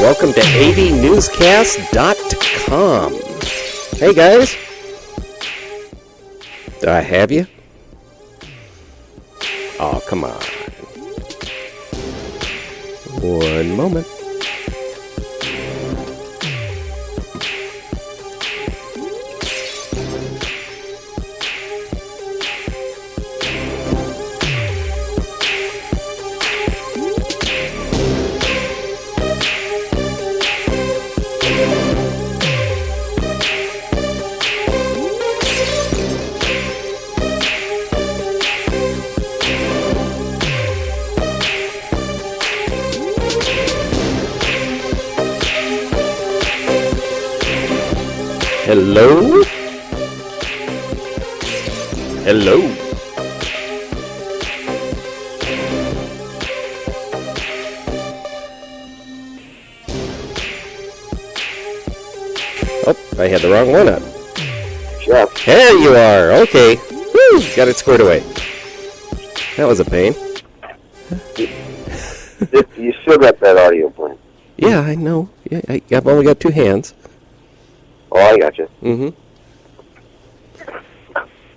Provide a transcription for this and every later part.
welcome to AVNewsCast.com. Hey guys, do I have you? Oh, come on. One moment. Hello? Hello? Oh, I had the wrong one up. Sure. There you are. Okay. Woo! Got it squared away. That was a pain. You still got that audio playing. Yeah, I know. Yeah, I've only got two hands. Oh, I got you. Mm-hmm.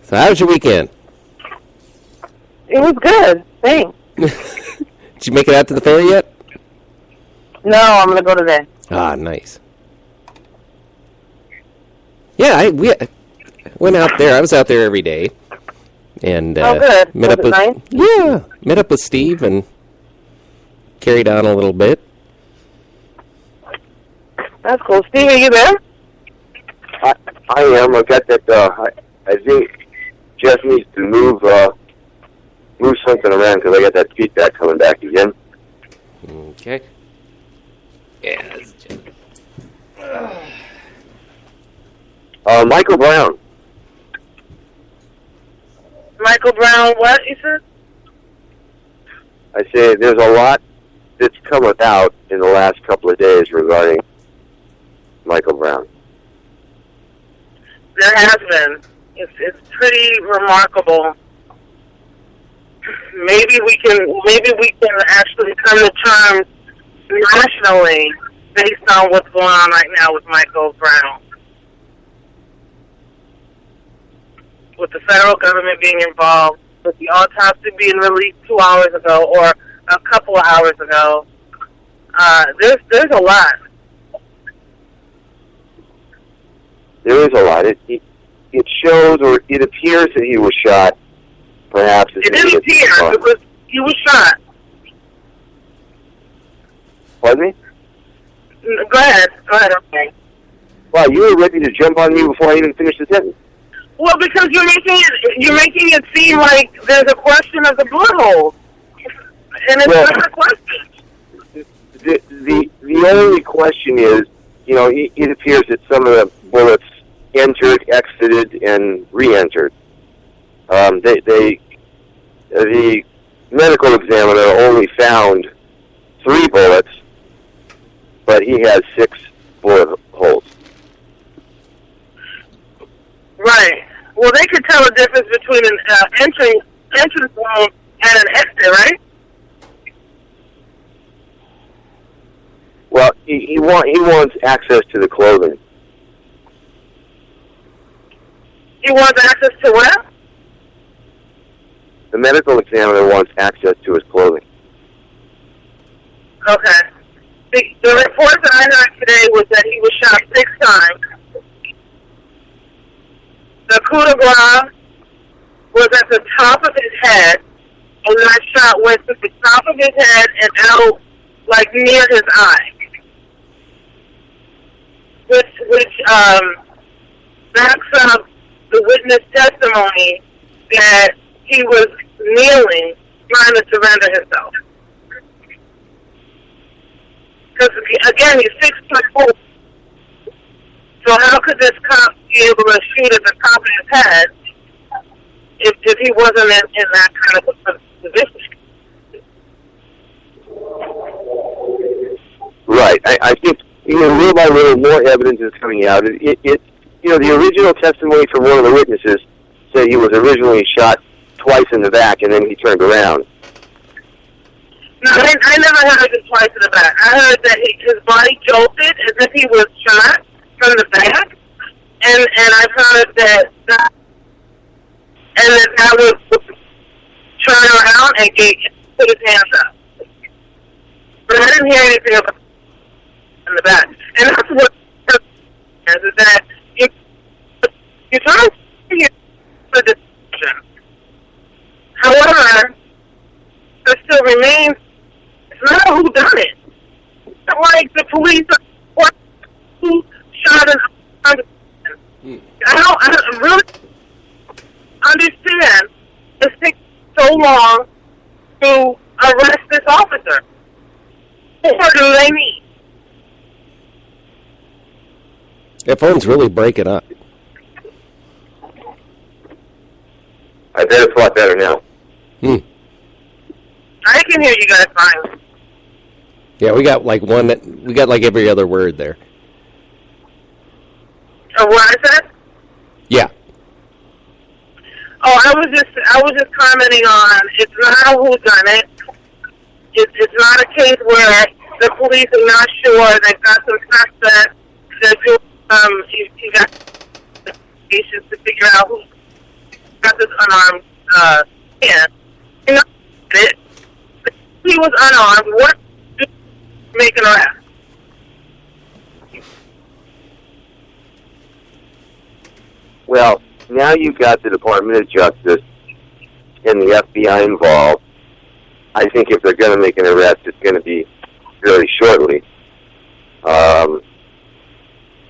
So how was your weekend? It was good. Thanks. Did you make it out to the fair yet? No, I'm going to go today. Ah, nice. Yeah, we went out there. I was out there every day. And good. met Was up it with nice? Yeah, met up with Steve and carried on a little bit. That's cool. Steve, are you there? I am. I got that. I think Jeff needs to move something around because I got that feedback coming back again. Okay. Yeah. Michael Brown. Michael Brown, what, you said? I say there's a lot that's come about in the last couple of days regarding Michael Brown. There has been. It's pretty remarkable. Maybe we can actually come to terms nationally based on what's going on right now with Michael Brown. With the federal government being involved, with the autopsy being released 2 hours ago or a couple of hours ago, there's a lot. There is a lot. It shows, or it appears that he was shot. Perhaps It didn't appear. He was shot. Pardon me? Go ahead. Okay. Wow, you were ready to jump on me before I even finished the sentence. Well, because you're making it seem like there's a question of the bullet hole, and it's not a question. The only question is, it appears that some of the bullets entered, exited, and re-entered. The medical examiner only found 3 bullets, but he has 6 bullet holes. Right. Well, they could tell the difference between an entrance wound and an exit, right? Well, he wants access to the clothing. He wants access to what? The medical examiner wants access to his clothing. Okay. The report that I heard today was that he was shot 6 times. The coup de grace was at the top of his head, and that shot went to the top of his head and out, like, near his eye. Which backs up the witness testimony that he was kneeling, trying to surrender himself. Because, again, he's 6'4". So how could this cop be able to shoot at the top of his head if he wasn't in that kind of position? Right. I think little by little more evidence is coming out. The original testimony from one of the witnesses said he was originally shot twice in the back and then he turned around. No, I never heard him twice in the back. I heard that his body jolted as if he was shot from the back, and I've heard that would turn around and put his hands up. But I didn't hear anything about in the back. And that's what is that you're trying to get the decision. However, there still remains, it's not who done it. It's not like the police or who shot an I don't really understand it's taking so long to arrest this officer. What do they need? That phone's really breaking up. I bet it's a lot better now. I can hear you guys fine. Yeah, we got like every other word there. What I said? Yeah. Oh, I was just commenting on it's not who done it. It's not a case where the police are not sure. They've got some suspects. They're doing you got investigations to figure out who got this unarmed man. You know it. He was unarmed. What do you make an arrest? Well, now you've got the Department of Justice and the FBI involved. I think if they're going to make an arrest, it's going to be very shortly.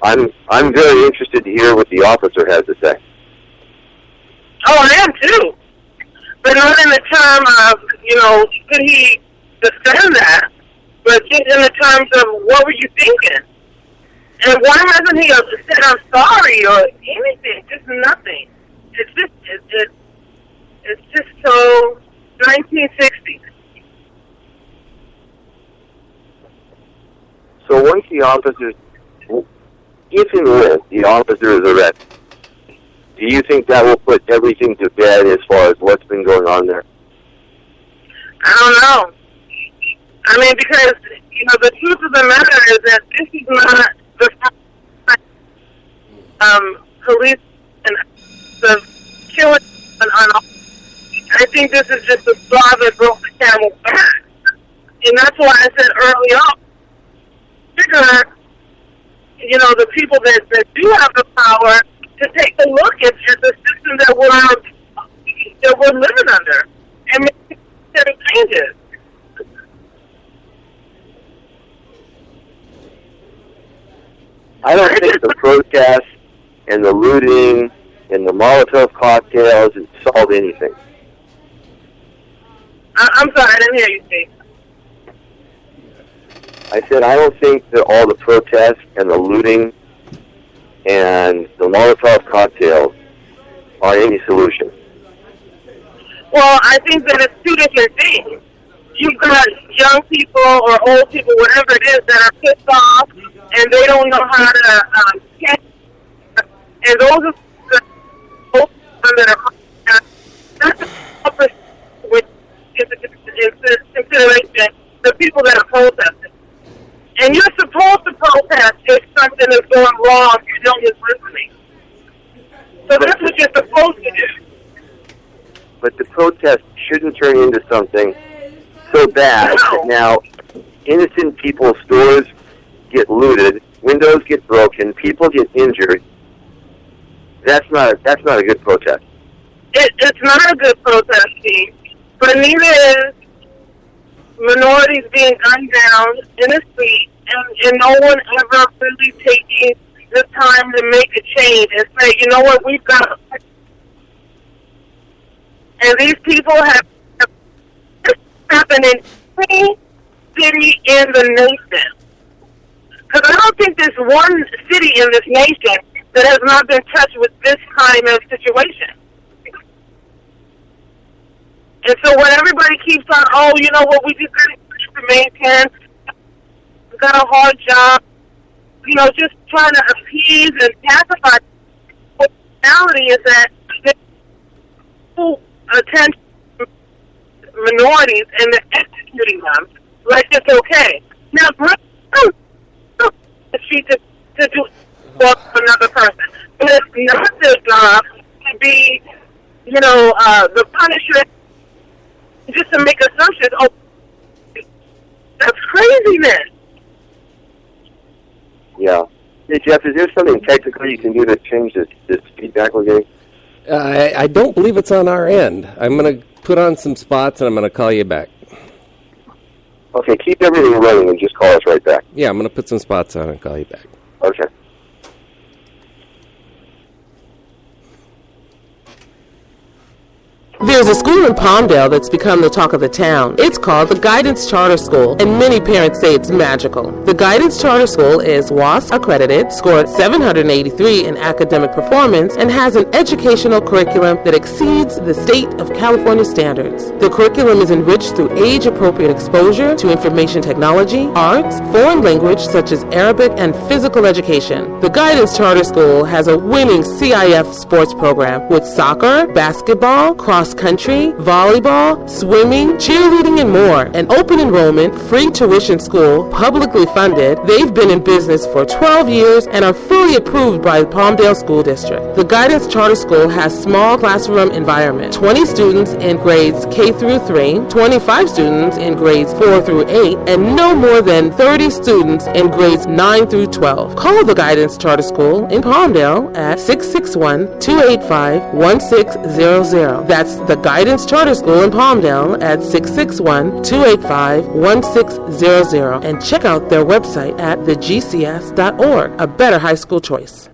I'm very interested to hear what the officer has to say. Oh, I am too. But not in the term of, could he defend that, but just in the terms of what were you thinking? And why hasn't he said I'm sorry or anything? Just nothing. It's just so 1960s. So once the officers, if and when the officer is arrested, do you think that will put everything to bed as far as what's been going on there? I don't know. I mean, because, the truth of the matter is that this is not the police and the killing I think this is just the straw that broke the camel's back. And that's why I said early on, figure, the people that do have the power to take a look at the system that we're living under and make certain changes. I don't think the protests and the looting and the Molotov cocktails has solved anything. I'm sorry, I didn't hear you, Steve. I said I don't think that all the protests and the looting and the Molotov cocktails are any solution. Well, I think that it's two different things. You've got young people or old people, whatever it is, that are pissed off and they don't know how to catch. And those are the that are that's which is consideration the people that are protesting. And you're supposed to protest if something is going wrong and no one's listening. So that's what you're supposed to do. But the protest shouldn't turn into something so bad that now innocent people's stores get looted, windows get broken, people get injured. That's not a good protest. It's not a good protest, Steve. But neither is minorities being gunned down in the street and no one ever really taking the time to make a change and say, you know what, we've got to. And these people have happened in any city in the nation. Because I don't think there's one city in this nation that has not been touched with this kind of situation. And so when everybody keeps on, oh, you know what, we just got to maintain, we've got a hard job, just trying to appease and pacify. The reality is that who attend minorities and the shooting them, like it's okay. Now, she to do for another person, but it's not their job to be, the punishment just to make assumptions. Oh, that's craziness. Yeah. Hey, Jeff, is there something technical you can do to change this feedback we're getting? I don't believe it's on our end. I'm going to put on some spots, and I'm going to call you back. Okay, keep everything running and just call us right back. Yeah, I'm going to put some spots on and call you back. Okay. There's a school in Palmdale that's become the talk of the town. It's called the Guidance Charter School, and many parents say it's magical. The Guidance Charter School is WASC accredited, scored 783 in academic performance, and has an educational curriculum that exceeds the state of California standards. The curriculum is enriched through age-appropriate exposure to information technology, arts, foreign language such as Arabic, and physical education. The Guidance Charter School has a winning CIF sports program with soccer, basketball, cross-country, volleyball, swimming, cheerleading, and more. An open enrollment, free tuition school, publicly funded. They've been in business for 12 years and are fully approved by the Palmdale School District. The Guidance Charter School has small classroom environment, 20 students in grades K through 3, 25 students in grades 4 through 8, and no more than 30 students in grades 9 through 12. Call the Guidance Charter School in Palmdale at 661-285-1600. That's the Guidance Charter School in Palmdale at 661-285-1600. And check out their website at thegcs.org. A better high school choice.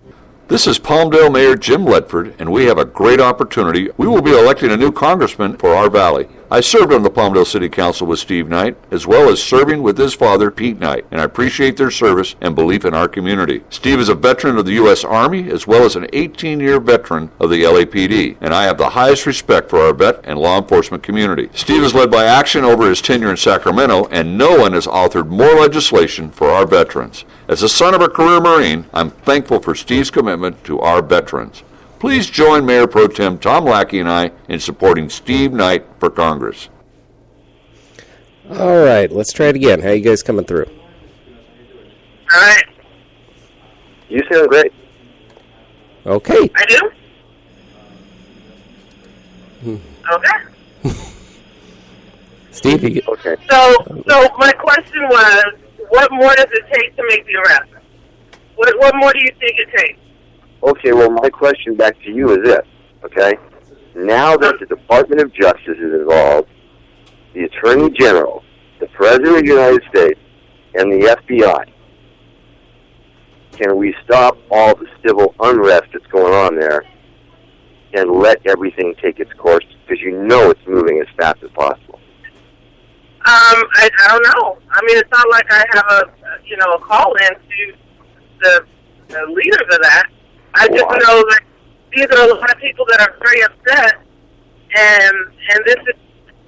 This is Palmdale Mayor Jim Ledford, and we have a great opportunity. We will be electing a new congressman for our valley. I served on the Palmdale City Council with Steve Knight, as well as serving with his father, Pete Knight, and I appreciate their service and belief in our community. Steve is a veteran of the U.S. Army, as well as an 18-year veteran of the LAPD, and I have the highest respect for our vet and law enforcement community. Steve has led by action over his tenure in Sacramento, and no one has authored more legislation for our veterans. As the son of a career Marine, I'm thankful for Steve's commitment to our veterans. Please join Mayor Pro Tem Tom Lackey and I in supporting Steve Knight for Congress. All right, let's try it again. How you guys coming through? All right. You sound great. Okay. I do? Okay. Steve, you get... Okay. So my question was, what more does it take to make the arrest? What more do you think it takes? Okay, well, my question back to you is this, okay? Now that the Department of Justice is involved, the Attorney General, the President of the United States, and the FBI, can we stop all the civil unrest that's going on there and let everything take its course? Because you know it's moving as fast as possible. I don't know. I mean, it's not like I have a call in to the leaders of that. I just know that these are a lot of people that are very upset, and this is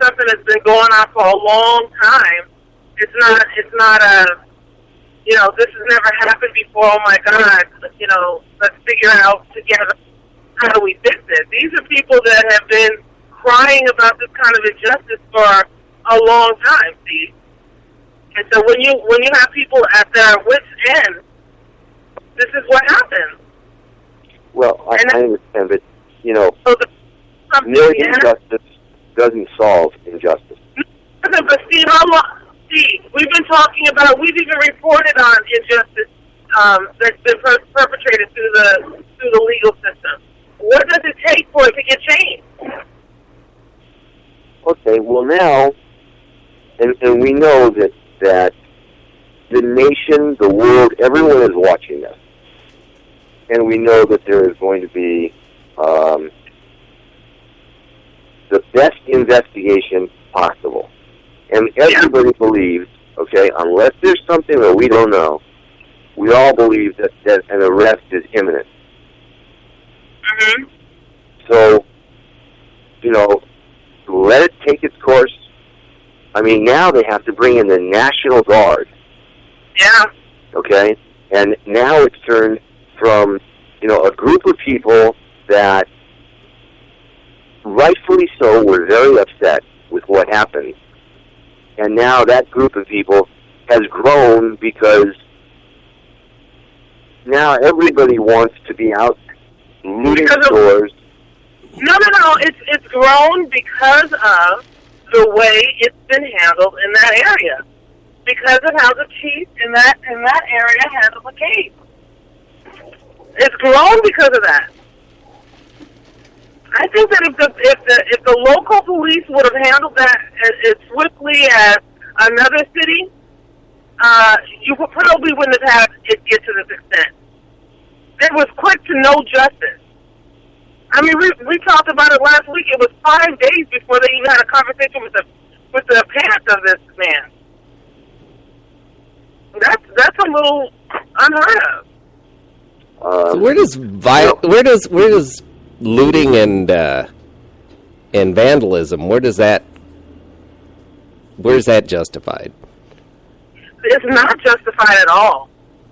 something that's been going on for a long time. It's not this has never happened before. Oh my God, let's figure out together how do we fix it. These are people that have been crying about this kind of injustice for a long time, Steve. And so when you have people at their wits' end, this is what happens. Well, I understand, but, so more injustice doesn't solve injustice. But Steve, we've been talking about, we've even reported on injustice that's been perpetrated through the legal system. What does it take for it to get changed? Okay, well now, and we know that the nation, the world, everyone is watching this. And we know that there is going to be the best investigation possible. And everybody believes, okay, unless there's something that we don't know, we all believe that an arrest is imminent. Mm-hmm. So, let it take its course. I mean, now they have to bring in the National Guard. Yeah. Okay? And now it's turned from, a group of people that rightfully so were very upset with what happened And now that group of people has grown because now everybody wants to be out looting stores. No. It's grown because of the way it's been handled in that area. Because of how the chief in that area handled the case. It's grown because of that. I think that if the local police would have handled that as swiftly as another city, you probably wouldn't have had it get to this extent. It was quick to know justice. I mean, we talked about it last week. It was 5 days before they even had a conversation with the parents of this man. That's a little unheard of. So where does looting and vandalism, where's that justified? It's not justified at all.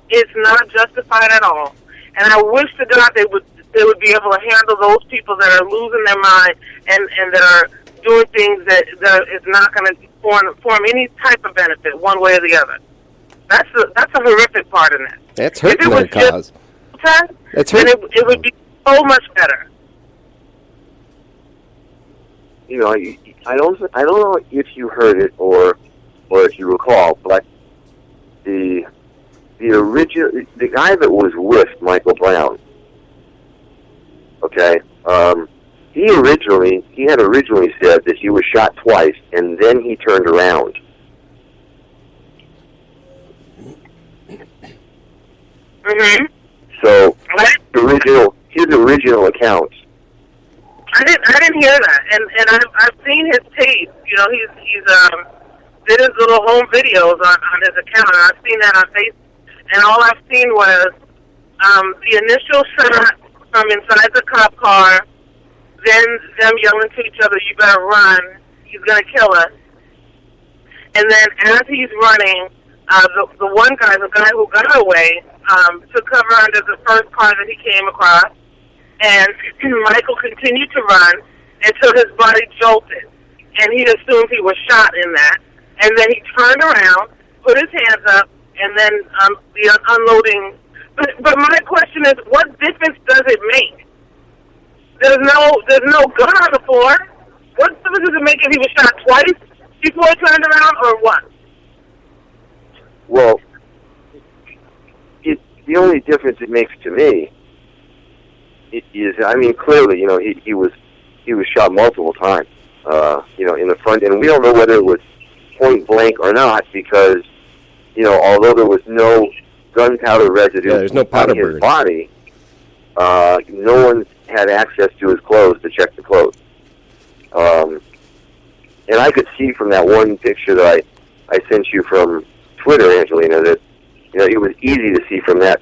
It's not justified at all. And I wish to God they would be able to handle those people that are losing their mind and that are doing things that is not going to form any type of benefit one way or the other. That's a horrific part in that. That's hurting their cause. That's hurting. It would be so much better. You know, I don't know if you heard it or if you recall, but the guy that was with Michael Brown, okay, he had originally said that he was shot twice and then he turned around. Mm-hmm. So his original account. I didn't hear that, and I've seen his tape. You know, he's did his little home videos on his account, and I've seen that on Facebook. And all I've seen was the initial shot from inside the cop car, then them yelling to each other, "You better run! He's gonna kill us!" And then as he's running, the one guy, the guy who got away, took cover under the first car that he came across, and Michael continued to run until his body jolted, and he assumed he was shot in that, and then he turned around, put his hands up, and then the unloading. But my question is, what difference does it make? There's no gun on the floor. What difference does it make if he was shot twice before he turned around, or what? Well, the only difference it makes to me is, I mean, clearly, you know, he was shot multiple times, you know, in the front, and we don't know whether it was point blank or not because, you know, although there was no gunpowder residue there's no powder on his burn. body, no one had access to his clothes to check the clothes. And I could see from that one picture that I sent you from Twitter, Angelina, that, you know, it was easy to see from that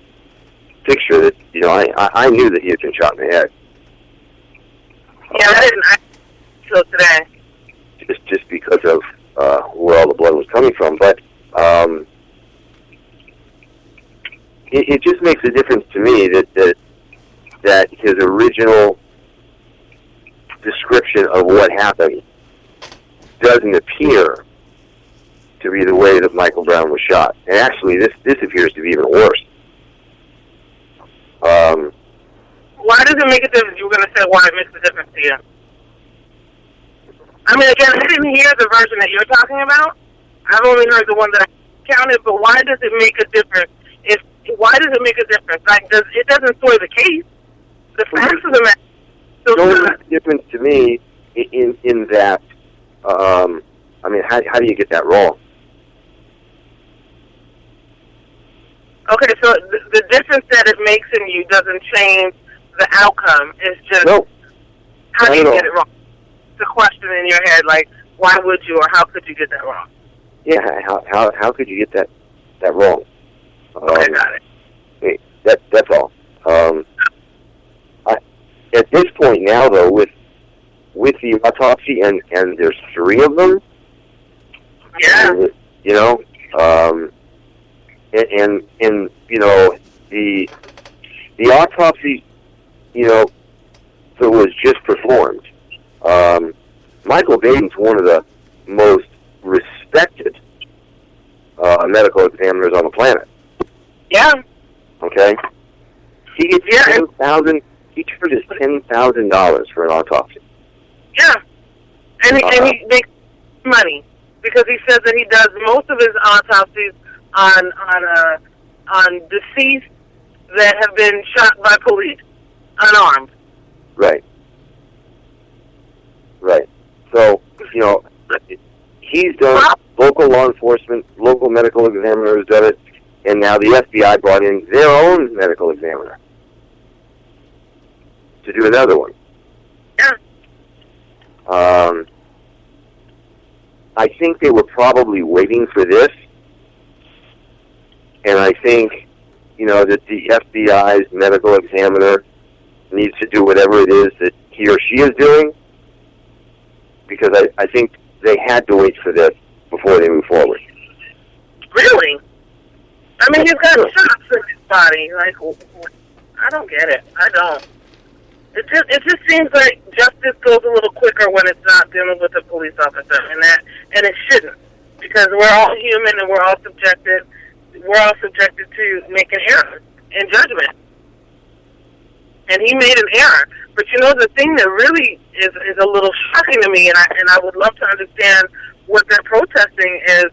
picture that, you know, I knew that he had been shot in the head. Yeah, I didn't until today. Just because of where all the blood was coming from. But it just makes a difference to me that his original description of what happened doesn't appear to be the way that Michael Brown was shot. And actually, this appears to be even worse. Why does it make a difference? You were going to say why it makes a difference to you. I mean, again, I didn't hear the version that you're talking about. I've only heard the one that I counted, but why does it make a difference? Why does it make a difference? Like, it doesn't sway the case. The facts of the matter. The only difference to me in that, I mean, how do you get that wrong? Okay, so the difference that it makes in you doesn't change the outcome. It's just, how do you get it wrong? It's a question in your head, like, why would you or how could you get that wrong? Yeah, how could you get that wrong? Okay, got it. That's all. At this point now, though, with the autopsy, and there's 3 of them. Yeah. You know, and you know, the autopsy, you know, that was just performed. Michael Baden's one of the most respected medical examiners on the planet. Yeah. Okay? He gets $10,000. He charges $10,000 for an autopsy. Yeah. And he makes money because he says that he does most of his autopsies on deceased that have been shot by police, unarmed. Right. Right. So, he's done it. Local law enforcement, local medical examiners done it, and now the FBI brought in their own medical examiner to do another one. Yeah. I think they were probably waiting for this, and I think, that the FBI's medical examiner needs to do whatever it is that he or she is doing, because I think they had to wait for this before they move forward. Really? I mean, he's got shots in his body. Like, I don't get it. I don't. It just seems like justice goes a little quicker when it's not dealing with a police officer, and it shouldn't, because we're all human and we're all subjected to making errors in judgment. And he made an error. But the thing that really is a little shocking to me, and I would love to understand what they're protesting is.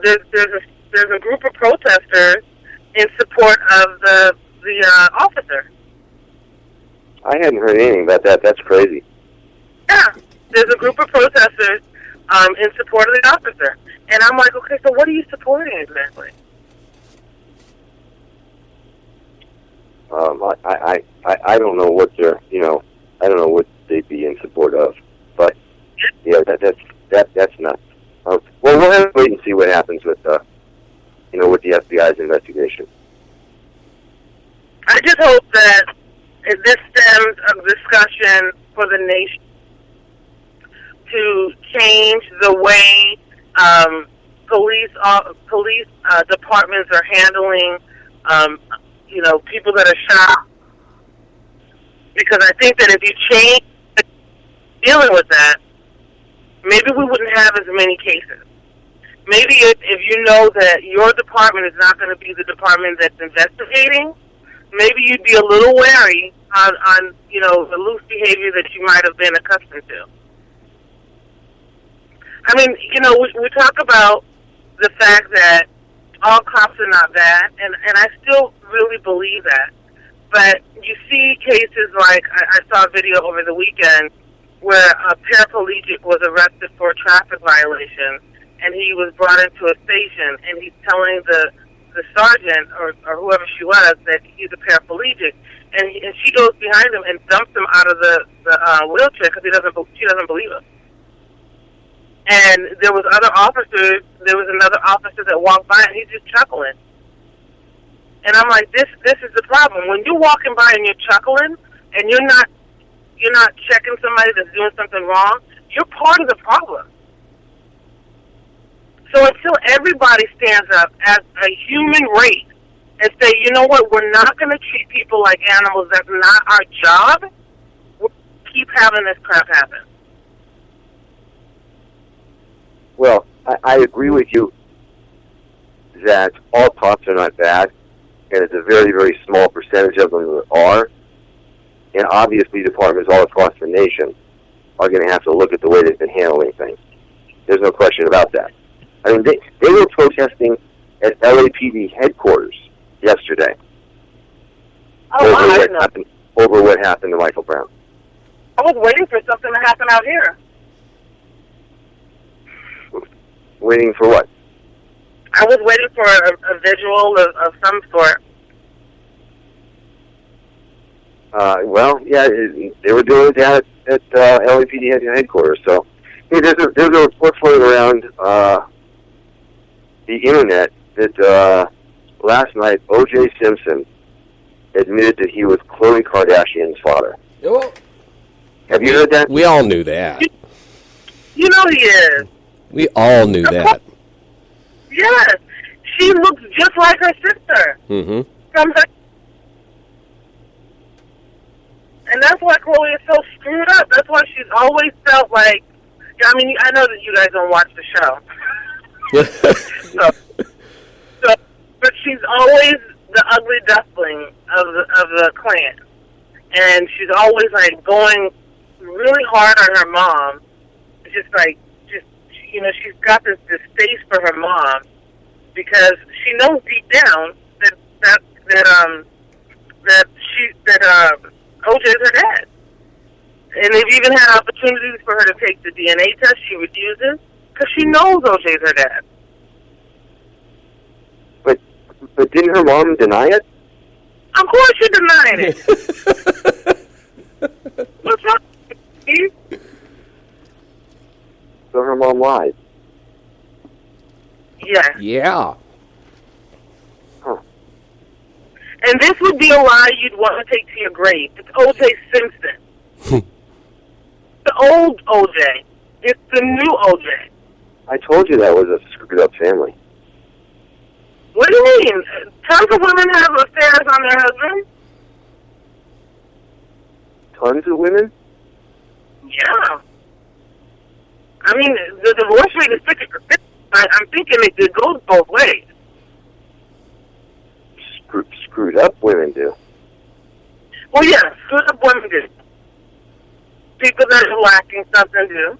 There's a group of protesters in support of the officer. I hadn't heard anything about that. That's crazy. Yeah, there's a group of protesters in support of the officer, and I'm like, okay, so what are you supporting exactly? I don't know what they're, I don't know what they'd be in support of, but yeah, that's nuts. Well, we'll have to wait and see what happens with with the FBI's investigation. I just hope that this stems a discussion for the nation to change the way police departments are handling people that are shot. Because I think that if you change dealing with that, maybe we wouldn't have as many cases. Maybe if you know that your department is not going to be the department that's investigating, maybe you'd be a little wary on the loose behavior that you might have been accustomed to. I mean, we talk about the fact that all cops are not bad, and I still really believe that. But you see cases like, I saw a video over the weekend where a paraplegic was arrested for a traffic violation, and he was brought into a station, and he's telling the sergeant or whoever she was that he's a paraplegic, and she goes behind him and dumps him out of the wheelchair because she doesn't believe him. And there was another officer that walked by, and he's just chuckling. And I'm like, this is the problem. When you're walking by and you're chuckling, and you're not checking somebody that's doing something wrong, you're part of the problem. So until everybody stands up as a human race and say, you know what, we're not going to treat people like animals. That's not our job. We'll keep having this crap happen. Well, I agree with you that all cops are not bad, and it's a very, very small percentage of them that are. And obviously departments all across the nation are going to have to look at the way they've been handling things. There's no question about that. I mean, they were protesting at LAPD headquarters yesterday over what happened to Michael Brown. I was waiting for something to happen out here. Waiting for what? I was waiting for a visual of some sort. Well, yeah, they were doing it down at LAPD headquarters. So, hey, there's a report floating around the internet that last night O.J. Simpson admitted that he was Khloe Kardashian's father. Well, have you heard that? We all knew that. You know he is. We all knew that. Yes. She looks just like her sister. Mm-hmm. And that's why Khloe is so screwed up. That's why she's always felt like, I mean, I know that you guys don't watch the show. but she's always the ugly duckling of the clan, and she's always like going really hard on her mom. Just she's got this distaste for her mom because she knows deep down that OJ's her dad. And they've even had opportunities for her to take the DNA test. She refuses because she knows OJ's her dad. But didn't her mom deny it? Of course she denied it. What's wrong with you? So her mom lied. Yeah. Yeah. Huh. And this would be a lie you'd want to take to your grave. It's O.J. Simpson. The old O.J. It's the new O.J. I told you that was a screwed up family. What do you mean? Tons of women have affairs on their husbands? Tons of women? Yeah. I mean, the divorce rate is 50%. I'm thinking it goes both ways. Screwed up women do. Well, yeah, screwed up women do. People that are lacking something do.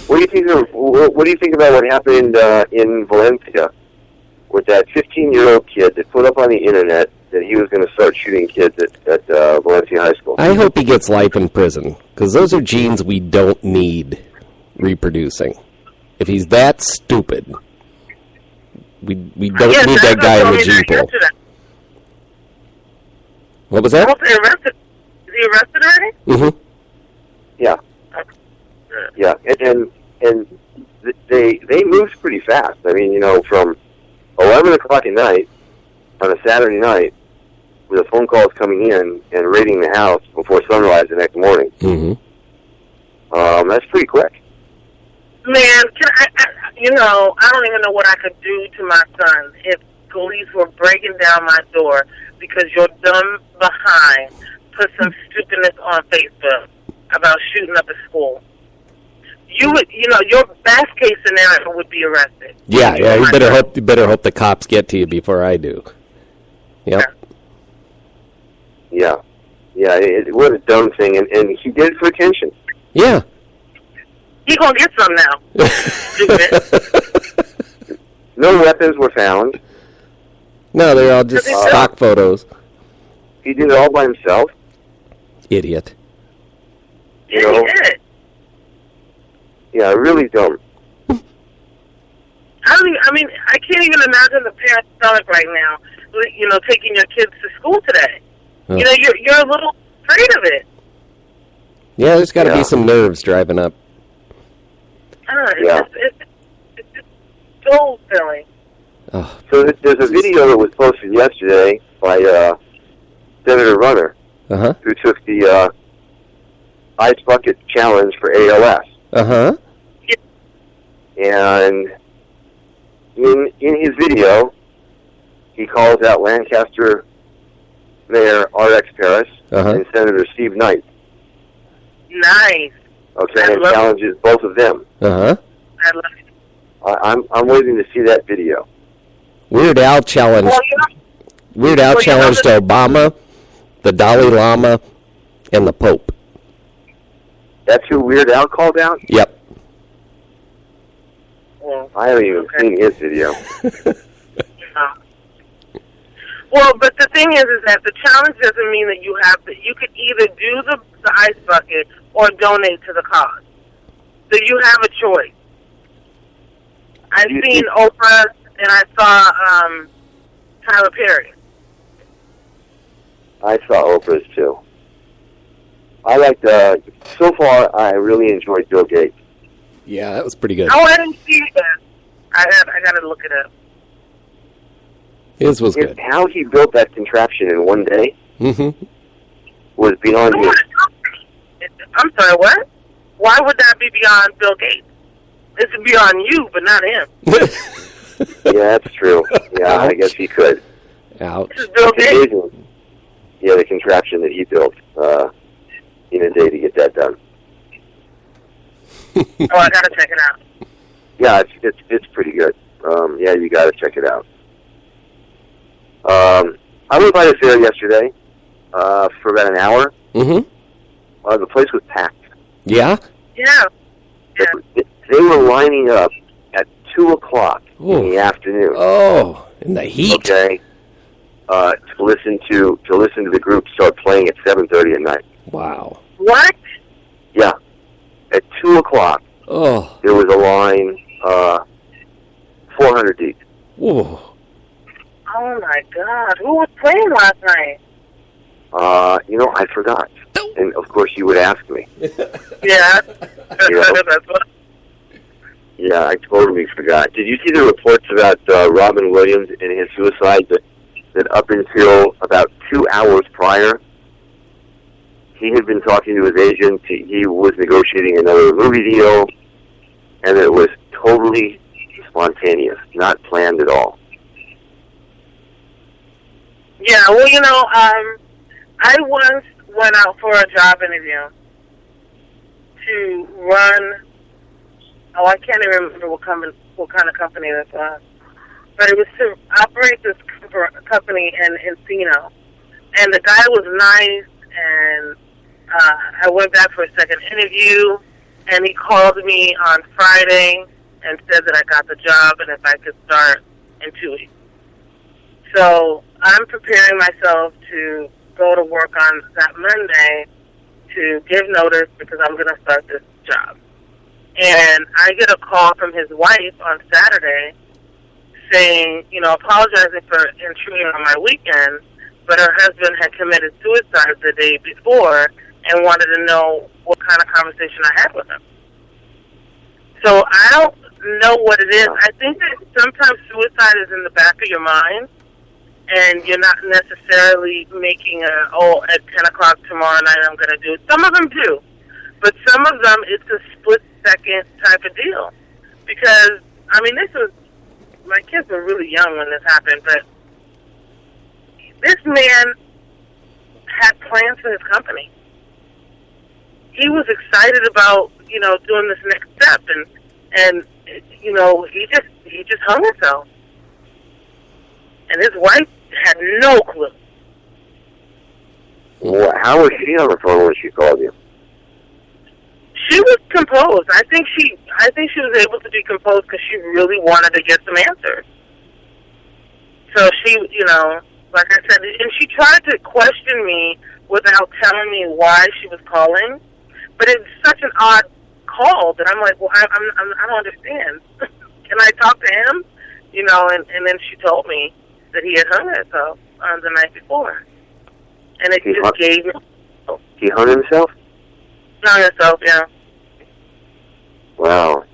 What do you think about what happened in Valencia with that 15-year-old kid that put up on the internet that he was going to start shooting kids at Valencia High School? I hope he gets life in prison, because those are genes we don't need reproducing. If he's that stupid, we don't need that guy in the gene pool. What was that? Is he arrested already? Mm-hmm. Yeah. Yeah, and they moved pretty fast. I mean, from 11 o'clock at night on a Saturday night, with the phone calls coming in and raiding the house before sunrise the next morning. Mm-hmm. That's pretty quick. Man, I don't even know what I could do to my son if police were breaking down my door because your dumb behind put some stupidness on Facebook about shooting up a school. You would, your best case scenario would be arrested. Yeah. You better hope the cops get to you before I do. Yep. Yeah. What a dumb thing, and he did it for attention. Yeah. He gonna get some now. No weapons were found. No, they're all just stock photos. He did it all by himself. Idiot. Yeah, he did. Yeah, really dumb. I can't even imagine the parents' stomach right now. Taking your kids to school today. Oh. You're a little afraid of it. Yeah, there's got to be some nerves driving up. It's just so silly. Oh. So there's a video that was posted yesterday by Senator Runner, who took the Ice Bucket Challenge for ALS. Uh-huh. And in his video, he calls out Lancaster Mayor R.X. Parris and Senator Steve Knight. Nice. Okay, and challenges both of them. Uh-huh. I love it. I'm waiting to see that video. Weird Al challenged Obama, the Dalai Lama, and the Pope. That's who Weird Al called out? Yep. I haven't even seen his video. Well, but the thing is that the challenge doesn't mean that you could either do the ice bucket or donate to the cause. So you have a choice. I've seen Oprah and I saw Tyler Perry. I saw Oprah's too. So far, I really enjoyed Bill Gates. Yeah, that was pretty good. Oh, I didn't see that. I got to look it up. His was good. How he built that contraption in one day was beyond me. I'm sorry, what? Why would that be beyond Bill Gates? It's beyond you, but not him. Yeah, that's true. Yeah, I guess he could. Ouch. This is Bill Gates. Yeah, the contraption that he built in a day to get that done. Oh, I got to check it out. Yeah, it's pretty good. Yeah, you got to check it out. I went by the fair yesterday for about an hour. Mm-hmm. The place was packed. Yeah? Yeah. They were lining up at 2 o'clock in the afternoon. Oh, in the heat. Okay. To listen to the group start playing at 7:30 at night. Wow. What? Yeah. At 2 o'clock, there was a line 400 deep. Whoa. Oh, my God. Who was playing last night? I forgot. And, of course, you would ask me. Yeah. That's what. Yeah, I totally forgot. Did you see the reports about Robin Williams and his suicide that up until about 2 hours prior, he had been talking to his agent, he was negotiating another movie deal, and it was totally spontaneous, not planned at all. Yeah, well, I once went out for a job interview to run, I can't even remember what kind of company this was, but it was to operate this company in Encino. And the guy was nice, and I went back for a second interview, and he called me on Friday and said that I got the job and if I could start in 2 weeks. So I'm preparing myself to go to work on that Monday to give notice because I'm going to start this job. And I get a call from his wife on Saturday saying, apologizing for intruding on my weekend, but her husband had committed suicide the day before and wanted to know what kind of conversation I had with him. So I don't know what it is. I think that sometimes suicide is in the back of your mind, and you're not necessarily making at 10 o'clock tomorrow night I'm going to do it. Some of them do, but some of them it's a split-second type of deal. Because, my kids were really young when this happened, but this man had plans for his company. He was excited about, doing this next step, and he just hung himself. And his wife had no clue. Well, how was she on the phone when she called you? She was composed. I think she was able to be composed because she really wanted to get some answers. So she, like I said, and she tried to question me without telling me why she was calling. But it's such an odd call that I'm like, well, I don't understand. Can I talk to him? And then she told me that he had hung himself the night before. And it just gave me... He hung himself? Hung himself, yeah. Wow.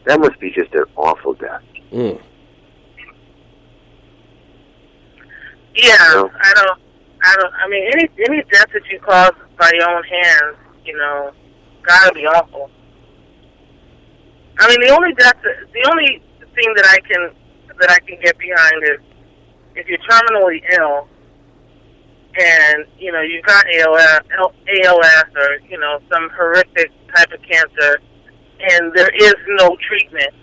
That must be just an awful death. Mm. Yeah, any death that you cause by your own hands, gotta be awful. The only thing that I can get behind is if you're terminally ill and, you've got ALS or, some horrific type of cancer and there is no treatment.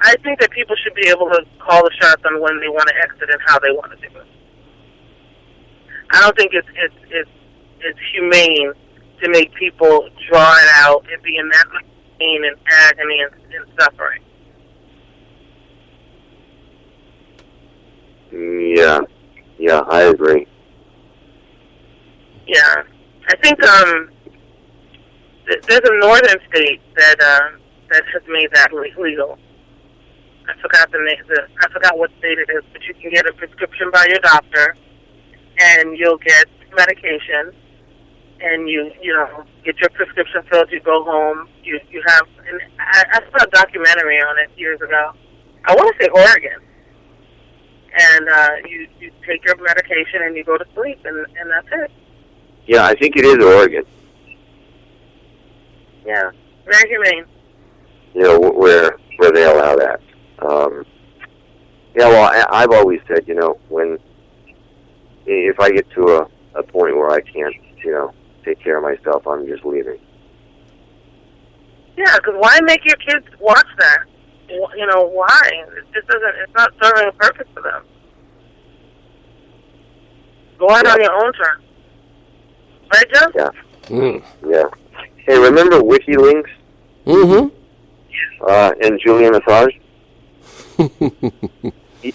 I think that people should be able to call the shots on when they want to exit and how they want to do it. I don't think it's humane to make people draw it out and be in that much pain and agony and suffering. Yeah, I agree. Yeah, I think there's a northern state that has made that legal. I forgot what state it is, but you can get a prescription by your doctor, and you'll get medication, and you get your prescription filled. You go home. You have. And I saw a documentary on it years ago. I want to say Oregon. And you take your medication and you go to sleep, and that's it. Yeah, I think it is Oregon. Yeah, very humane. Where they allow that. I've always said, if I get to a point where I can't, take care of myself, I'm just leaving. Yeah, because why make your kids watch that? why? It's not serving a purpose for them. Go out on your own terms. Right, Joe? Yeah. Mm. Yeah. Hey, remember WikiLeaks? Mm-hmm. And Julian Assange? He's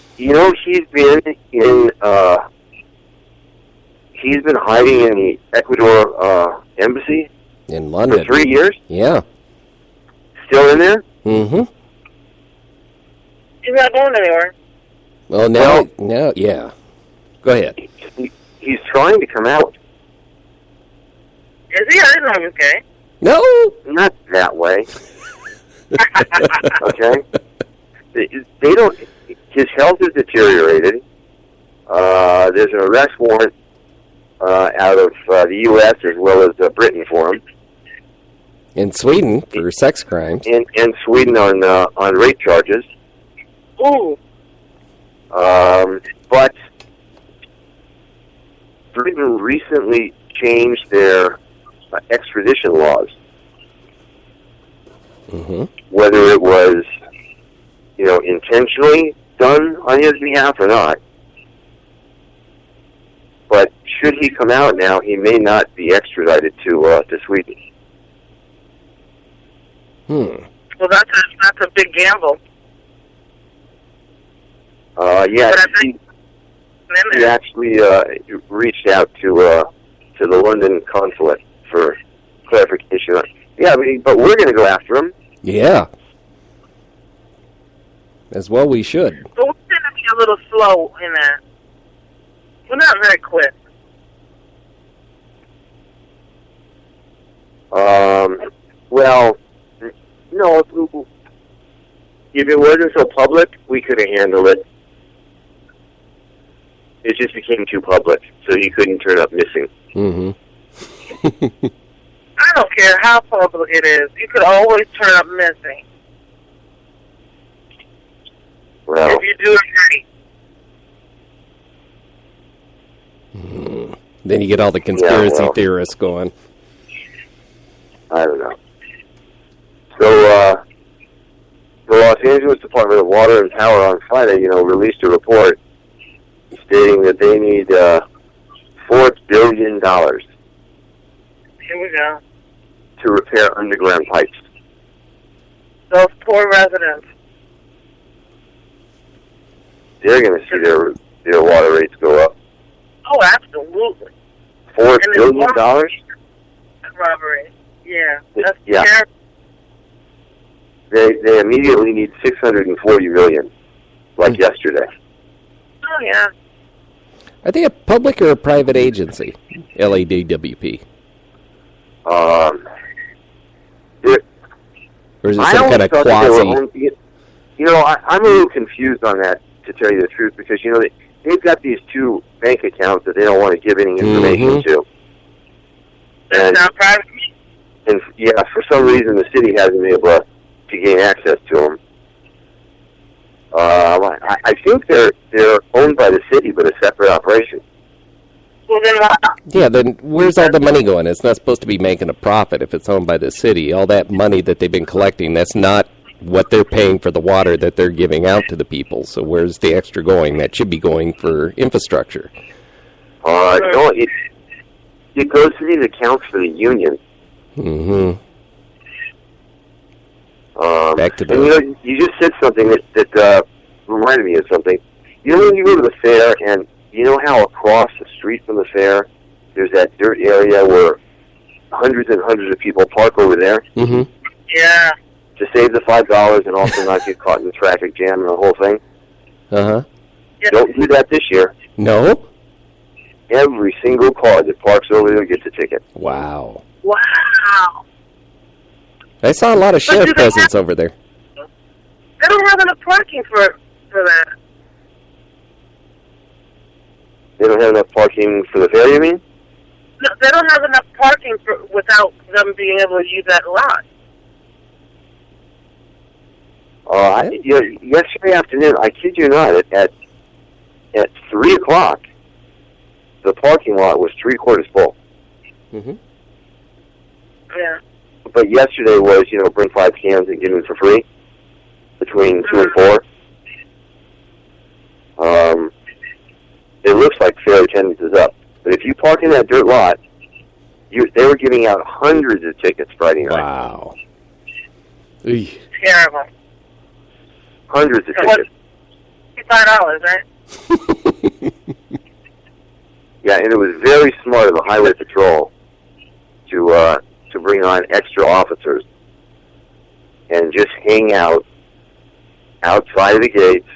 been hiding in the Ecuador embassy In London. for 3 years. Yeah. Still in there? Mm-hmm. He's not going anywhere. Well, now, yeah. Go ahead. He's trying to come out. Is he? I didn't know he was gay. No. Not that way. Okay? They don't... His health is deteriorated. There's an arrest warrant out of the U.S. as well as Britain for him. In Sweden for sex crimes. And Sweden on rape charges. Ooh. But Britain recently changed their extradition laws. Mm-hmm. Whether it was, intentionally done on his behalf or not. But should he come out now, he may not be extradited to Sweden. Hmm. Well, that's a big gamble. Yeah, he actually reached out to the London consulate for clarification. Yeah, but we're going to go after him. Yeah. As well we should. But we tend to be a little slow in that. We're not very quick. Well, no, if it wasn't so public, we could have handled it. It just became too public, so he couldn't turn up missing. Mm-hmm. I don't care how public it is. You could always turn up missing. Well, if you do it right. Mm. Then you get all the conspiracy theorists going. I don't know. So, the Los Angeles Department of Water and Power on Friday, released a report stating that they need $4 billion Here we go. to repair underground pipes. Those poor residents. They're going to see their water rates go up. Oh, absolutely. $4 billion? Robbery. Yeah. That's Yeah. terrible. They immediately need $640 million, like yesterday. Oh, yeah. Are they a public or a private agency? LADWP. Or Or is it some kind of quasi? I'm a little confused on that, to tell you the truth, because, they've got these two bank accounts that they don't want to give any information to. That's not private. And, for some reason, the city hasn't been able to gain access to them. I think they're owned by the city, but a separate operation. Well, then Yeah, then where's all the money going? It's not supposed to be making a profit if it's owned by the city. All that money that they've been collecting, that's not what they're paying for the water that they're giving out to the people. So where's the extra going? That should be going for infrastructure. No, it goes to these accounts for the union. Mm-hmm. Back to the... And, you just said something that reminded me of something. When you go to the fair, and you know how across the street from the fair, there's that dirt area where hundreds and hundreds of people park over there? Mm-hmm. Yeah. To save the $5 and also not get caught in the traffic jam and the whole thing? Uh-huh. Yeah. Don't do that this year. No? Every single car that parks over there gets a ticket. Wow. Wow. I saw a lot of sheriff presence over there. They don't have enough parking for that. They don't have enough parking for the fair, you mean? No, they don't have enough parking without them being able to use that lot. Yesterday afternoon, I kid you not, at 3 o'clock, the parking lot was 3/4 full. Mm-hmm. Yeah. But yesterday was, bring 5 cans and get them for free. between 2 and 4. It looks like fair attendance is up. But if you park in that dirt lot, they were giving out hundreds of tickets Friday night. Wow. Eey. Terrible. Hundreds of So tickets. $55, right? Yeah, and it was very smart of the Highway Patrol to bring on extra officers and just hang out outside of the gates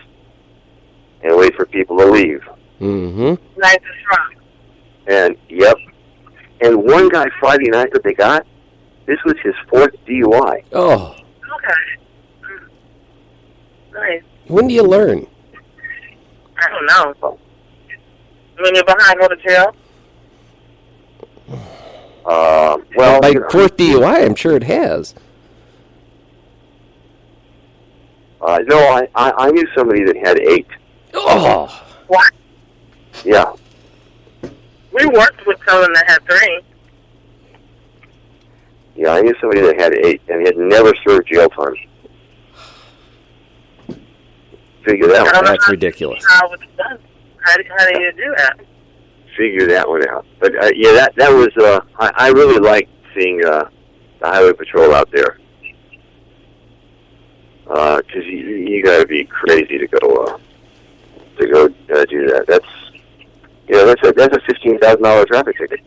and wait for people to leave. Mm-hmm. Nice and strong. And, yep. And one guy Friday night that they got, this was his 4th DUI. Oh. Okay. Nice. When do you learn? I don't know. When you're behind on the tail? Well, By 4th DUI, I'm sure it has. no, I knew somebody that had 8. Oh. What? Yeah. We worked with someone that had 3. Yeah, I knew somebody that had 8 and had never served jail time. Figure that one out. That's ridiculous. How was it done? How do you do that? Figure that one out. But, yeah, that was, I really liked seeing the Highway Patrol out there. Because you got to be crazy to go do that. That's a $15,000 traffic ticket.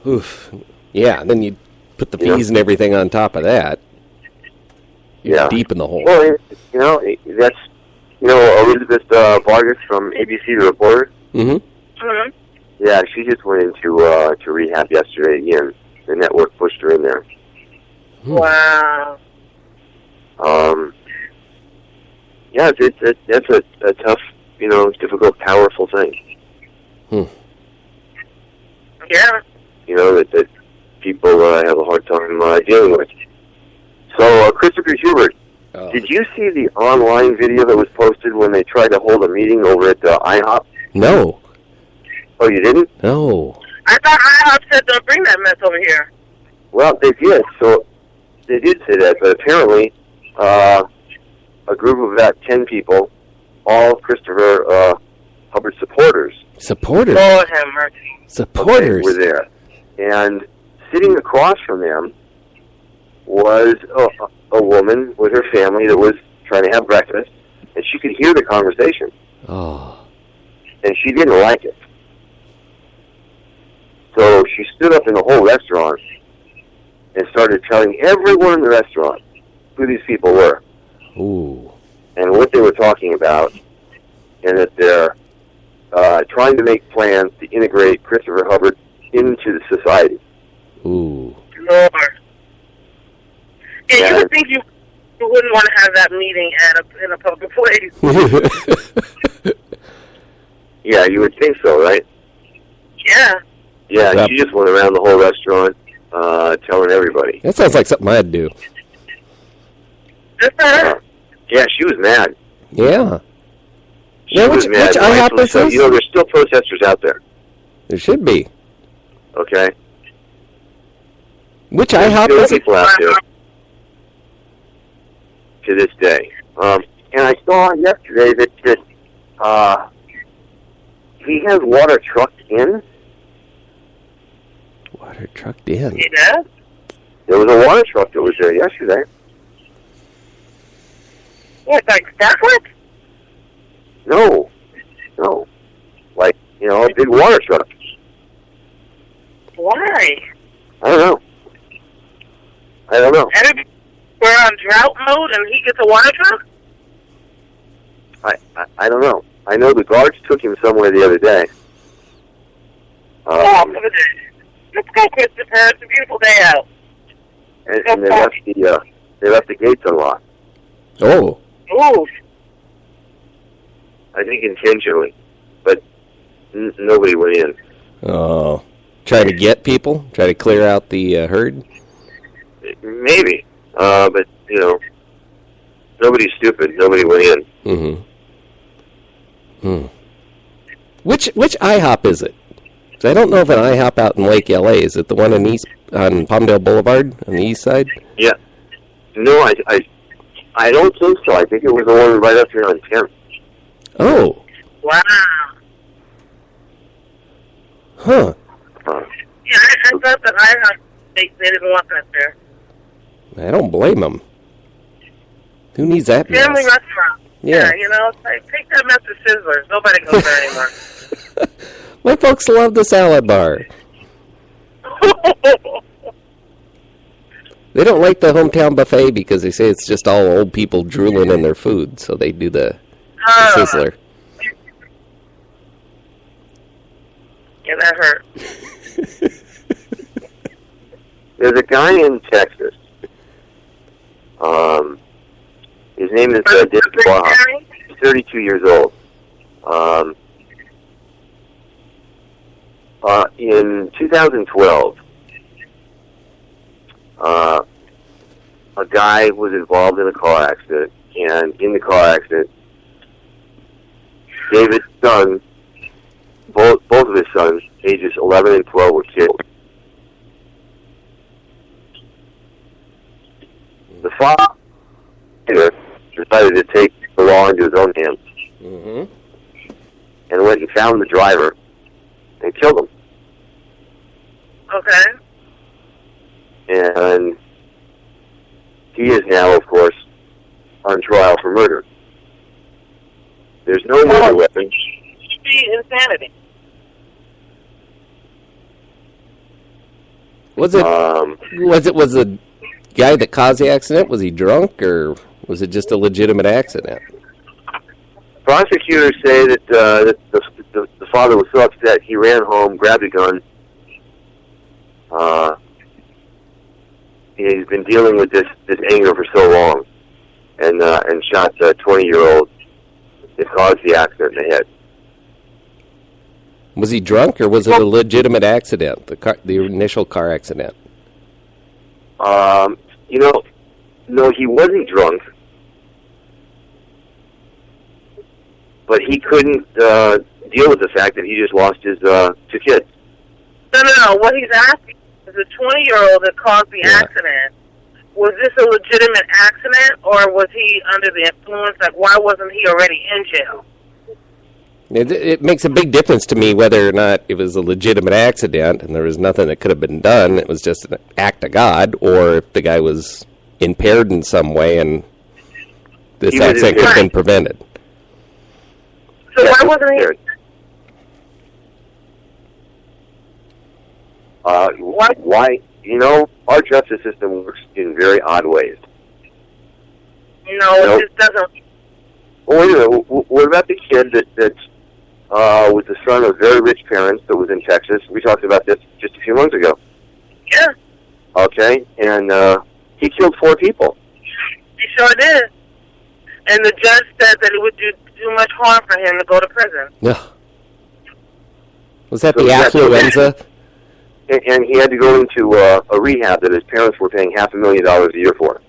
Oof. Yeah, and then you put the fees and everything on top of that. You're deep in the hole. Well, that's Elizabeth Vargas from ABC Reporter. Mm-hmm. Mm-hmm. Yeah, she just went into to rehab yesterday again. The network pushed her in there. Wow. Yeah, that's a tough, difficult, powerful thing. Yeah. That people have a hard time dealing with. So, Christopher Hubert, did you see the online video that was posted when they tried to hold a meeting over at IHOP? No. Oh, you didn't? No. I thought IHOP said don't bring that mess over here. Well, they did. So, they did say that, but apparently, a group of about 10 people, all Christopher Hubbard supporters. Supporters? Lord have mercy. Supporters? Were there. And sitting across from them was a woman with her family that was trying to have breakfast, and she could hear the conversation. Oh. And she didn't like it. So she stood up in the whole restaurant and started telling everyone in the restaurant who these people were. Ooh. And what they were talking about, and that they're trying to make plans to integrate Christopher Hubbard into the society. Ooh. Lord. Yeah, you would think you wouldn't want to have that meeting in a public place. Yeah, you would think so, right? Yeah. Yeah, Yep. she just went around the whole restaurant telling everybody. That sounds like something I'd do. That's her. Yeah, she was mad. Yeah. She Yeah, was which mad. IHOP Rightfully is so. this? There's still protesters out there, There should be. okay? Which There's IHOP still is it? people out there to this day. And I saw yesterday that he has water trucked in. Water trucked in. Yeah. There was a water truck that was there yesterday. What, like Starbucks? No. Like, a big water truck. Why? I don't know. Everybody, we're on drought mode and he gets a water truck? I don't know. I know the guards took him somewhere the other day. Oh, for the day. Let's go, Christopher. It's a beautiful day out. And they left the gates unlocked. Oh. Ooh. I think intentionally, but nobody went in. Oh. Try to get people? Try to clear out the herd? Maybe, but nobody's stupid. Nobody went in. Mm-hmm. Which IHOP is it? 'Cause I don't know of an IHOP out in Lake LA. Is it the one on Palmdale Boulevard on the east side? Yeah. No, I I don't think so. I think it was the one right up here on 10th. Oh. Wow. Huh. Yeah, I thought that they didn't want that there. I don't blame them. Who needs that Family mess? restaurant. Yeah. You know, take that mess to Sizzlers. Nobody goes there anymore. My folks love the salad bar. They don't like the hometown buffet because they say it's just all old people drooling in their food, so they do the Sizzler. Yeah, that hurt. There's a guy in Texas. His name is David Baja. He's 32 years old. In 2012, a guy was involved in a car accident, and in the car accident, David's son, both of his sons, ages 11 and 12, were killed. The father decided to take the law into his own hands, and went and found the driver and killed him. Okay. And he is now, of course, on trial for murder. There's no murder weapon. It should be insanity. Was the guy that caused the accident, was he drunk, or was it just a legitimate accident? Prosecutors say that the father was so upset he ran home, grabbed a gun. He's been dealing with this anger for so long, and shot the 20-year-old that caused the accident in the head. Was he drunk, or was it a legitimate accident, the initial car accident? No, he wasn't drunk, but he couldn't deal with the fact that he just lost his 2 kids. No. What he's asking is the 20-year-old that caused the accident, was this a legitimate accident, or was he under the influence? Like, why wasn't he already in jail? It makes a big difference to me whether or not it was a legitimate accident and there was nothing that could have been done. It was just an act of God, or if the guy was impaired in some way and this accident could have been prevented. So why wasn't he? Why? Our justice system works in very odd ways. No, it just doesn't. Well, wait a minute. What about the kid that was the son of very rich parents that was in Texas? We talked about this just a few months ago. Yeah. Okay, and he killed 4 people. He sure did. And the judge said that it would do too much harm for him to go to prison. Yeah. Was that the affluenza? And he had to go into a rehab that his parents were paying $500,000 a year for.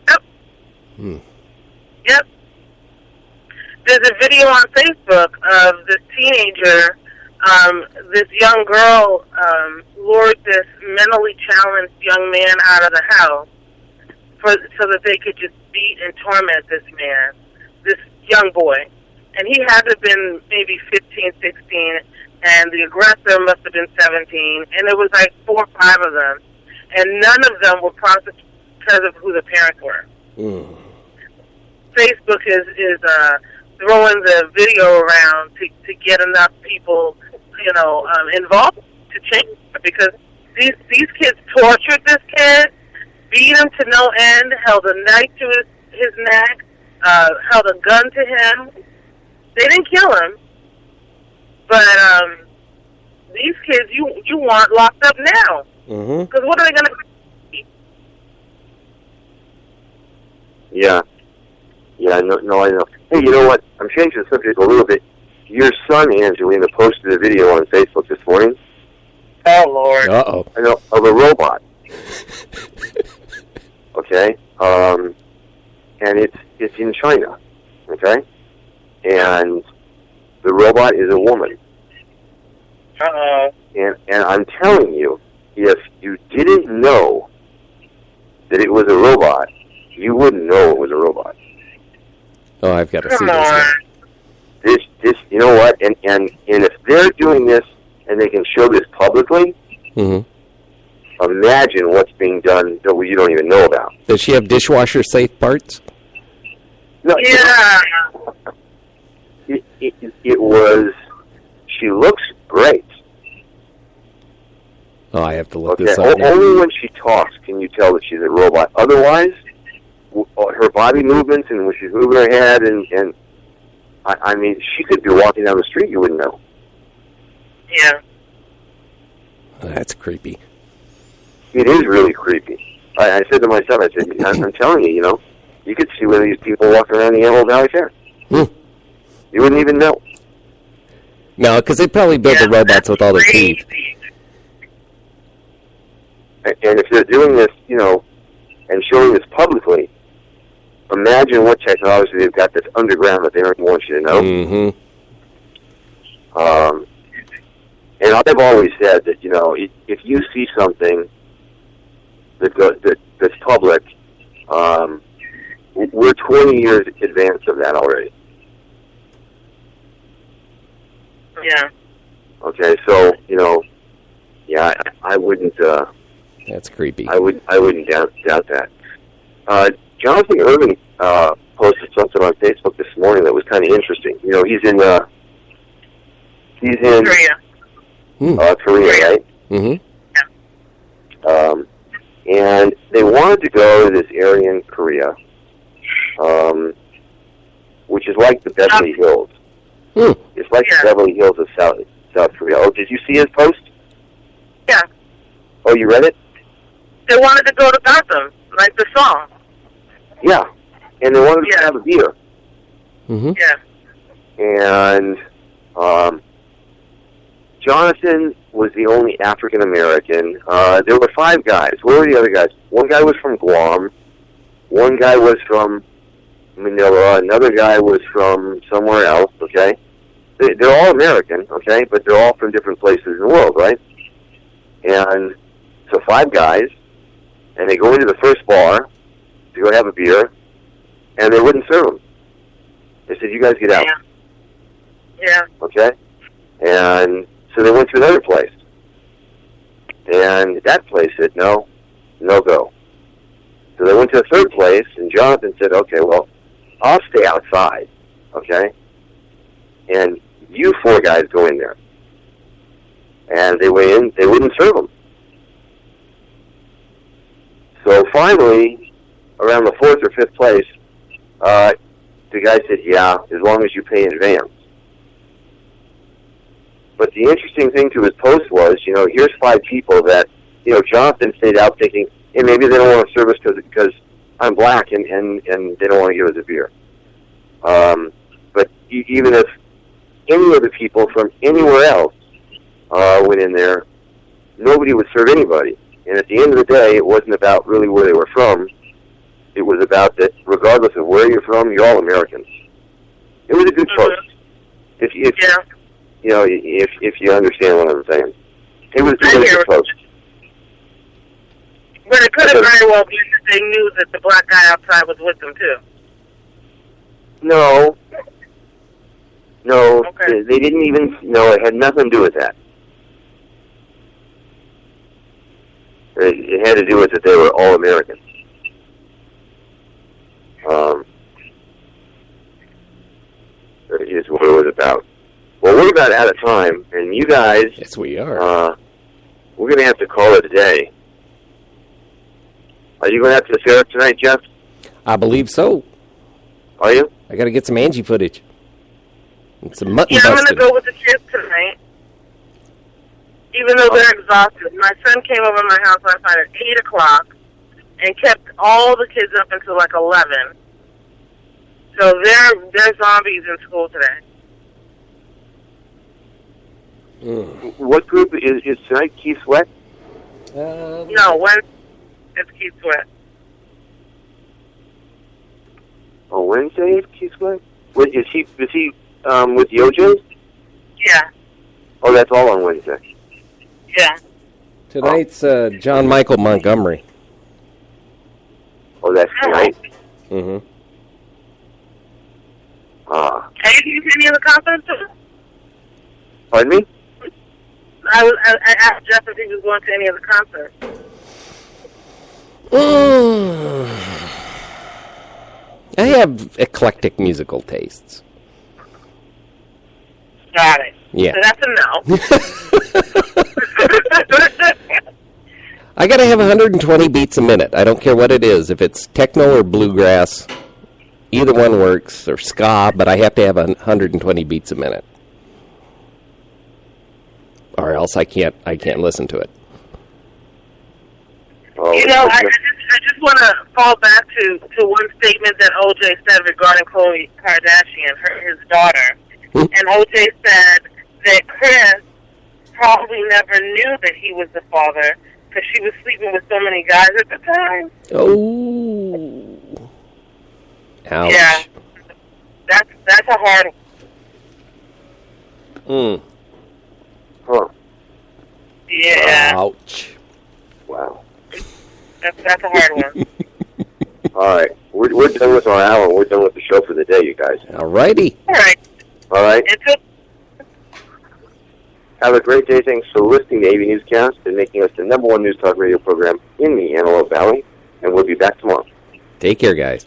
Yep. Yep. There's a video on Facebook of this teenager, this young girl lured this mentally challenged young man out of the house so that they could just beat and torment this man, this young boy. And he had to have been maybe 15, 16, and the aggressor must have been 17, and it was like 4 or 5 of them. And none of them were prosecuted because of who the parents were. Facebook is throwing the video around to get enough people, involved to change it, because these kids tortured this kid, beat him to no end, held a knife to his neck, held a gun to him. They didn't kill him, but these kids you want locked up now, because what are they going to do? Yeah, no, I know. Hey, you know what? I'm changing the subject a little bit. Your son, Angelina, posted a video on Facebook this morning. Oh, Lord. Uh-oh. I know, of a robot. Okay? And it's in China. Okay? And the robot is a woman. Uh-oh. And I'm telling you, if you didn't know that it was a robot, you wouldn't know it was a robot. Oh, I've got to see Come this now. on. This, you know what? And if they're doing this and they can show this publicly, imagine what's being done that you don't even know about. Does she have dishwasher-safe parts? No, Yeah. it was. She looks great. Oh, I have to look Okay, this up now. only when she talks can you tell that she's a robot. Otherwise, her body movements and when she's moving her head and I mean, she could be walking down the street. You wouldn't know. Yeah. That's creepy. It is really creepy. I said to myself, I said, I'm telling you, you know, you could see one of these people walking around the Antelope Valley Fair. You wouldn't even know. No, because they probably build the robots with all the teeth. And if they're doing this, you know, and showing this publicly, imagine what technology they've got that's underground that they don't want you to know. And I've always said that, you know, if you see something that's public, we're 20 years advanced of that already. Yeah. Okay, so, you know, yeah, I wouldn't. That's creepy. I wouldn't doubt that. Jonathan Irving posted something on Facebook this morning that was kind of interesting. You know, he's in Korea, right? And they wanted to go to this area in Korea, which is like the Beverly Hills. It's like the Beverly Hills of South Korea. Oh, did you see his post? Yeah. Oh, you read it? They wanted to go to Gotham, like the song. Yeah. And they wanted to have a beer. Yeah. And Jonathan was the only African American. There were 5 guys. Where were the other guys? One guy was from Guam. One guy was from Manila. Another guy was from somewhere else, okay? They're all American, okay? But they're all from different places in the world, right? And so 5 guys, and they go into the first bar to go have a beer, and they wouldn't serve them. They said, you guys get out. Yeah. Okay? And so they went to another place. And that place said, no go. So they went to a third place, and Jonathan said, okay, well, I'll stay outside, okay? And you 4 guys go in there. And they went in, they wouldn't serve them. So finally, around the 4th or 5th place, the guy said, yeah, as long as you pay in advance. But the interesting thing to his post was, you know, here's 5 people that, you know, Jonathan stayed out thinking, hey, maybe they don't want to serve us because I'm black and they don't want to give us a beer. But even if any of the people from anywhere else went in there, nobody would serve anybody. And at the end of the day, it wasn't about really where they were from. It was about that regardless of where you're from, you're all Americans. It was a good post. If you know, if you understand what I'm saying. It was a good post. But it could have very well been that they knew that the black guy outside was with them, too. No. Okay. They didn't even, no, it had nothing to do with that. It had to do with that they were all Americans. Is what it was about. Well, we're about out of time, and you guys... Yes, we are. We're going to have to call it a day. Are you going to have to the fair tonight, Jeff? I believe so. Are you? I got to get some Angie footage. And some mutton I'm going to busting. go with the kids tonight. Even though they're exhausted. My son came over to my house last night at 8 o'clock and kept all the kids up until like 11. So they're zombies in school today. What group is tonight? Keith Sweat? No, Wednesday it's Keith Sweat. Oh, Wednesday is Keith Sweat? Wait, is he with the OJs? Yeah. Oh, that's all on Wednesday. Yeah. Tonight's John Michael Montgomery. Oh, that's tonight? Mm-hmm. Ah. Have you seen any of the concerts? Pardon me? I asked Jeff if he was going to any of the concerts. I have eclectic musical tastes. Got it. Yeah. So that's a no. I gotta have 120 beats a minute. I don't care what it is. If it's techno or bluegrass, either one works, or ska, but I have to have 120 beats a minute. Or else I can't listen to it. Oh, You know, I just want to fall back to one statement that O.J. said regarding Khloe Kardashian, his daughter. And O.J. said that Chris probably never knew that he was the father because she was sleeping with so many guys at the time. Oh. Ouch. Yeah. That's a hard one. Huh. Yeah. Ouch. Wow. That's a hard one. All right. We're done with our hour. We're done with the show for the day, you guys. Alrighty. All right. All right. Have a great day. Thanks for listening to AVNewsCast and making us the #1 news talk radio program in the Antelope Valley. And we'll be back tomorrow. Take care, guys.